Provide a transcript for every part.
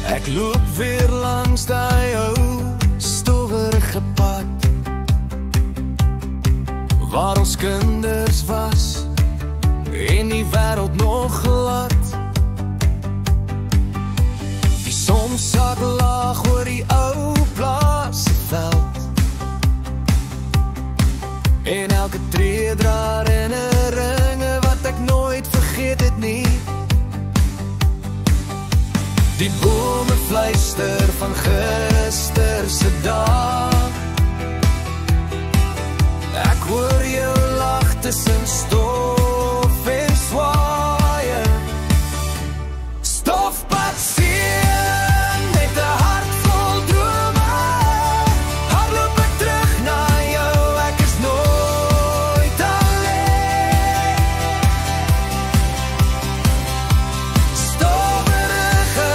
Ek loop weer langs die ou stowwerige pad waar ons kinders was en die wêreld nog glad. Die son sak laag oor die ou plaasveld en elke tree dra herinneringe wat ek nooit vergeet het nie. Die bome fluister van gister se dag. Ek hoor jou lag tussen stof en swaaie. Stofpad seën met 'n hart vol drome. Hardloop ek terug na jou, ek is nooit alleen. Stowwerige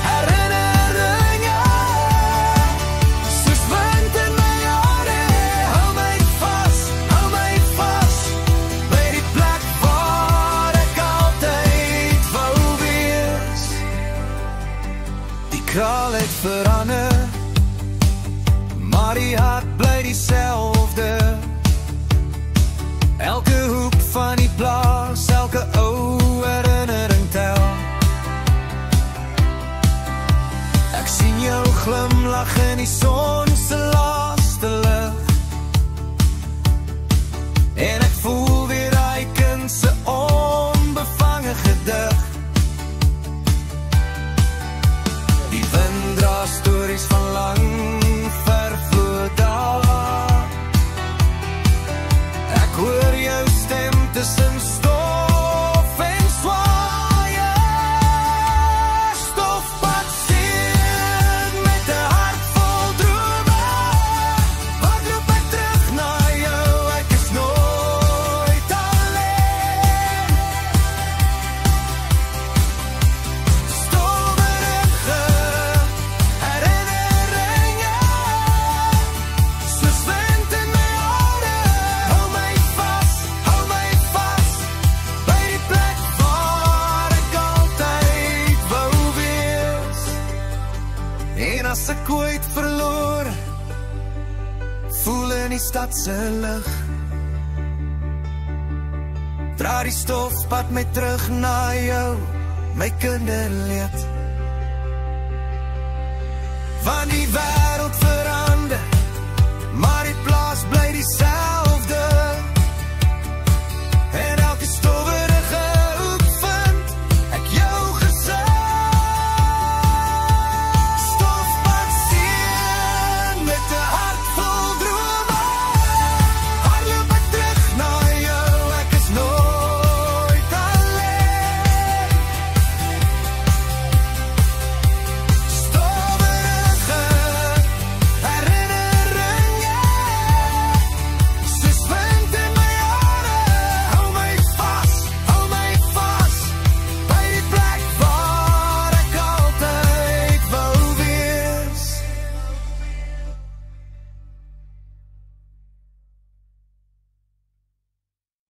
herinneringe, soos wind in my hare. Hou my vas by die plek waar ek altyd wou wees. Die kraal het verander, maar die hart bly dieselfde. Elke hoek van die plaas, elke ou herinnering tel. Ek sien jou glimlag in die son se laaste lig, en ek voel weer daai kind se onbevange gedig. Die wind dra stories van lang vervloë dae. Ek hoor jou stem tussen stof en swaaie. Stofpad seën met 'n hart vol drome. Wat loop ek terug na jou, ek is nooit alleen. Stowwerige herinneringe, soos wind in my hare. Hou my vas by die plek waar ek altyd wou wees. En as ek ooit verloor voel in die stad se lig, dra die stofpad my terug na jou, my kinderleed. Want die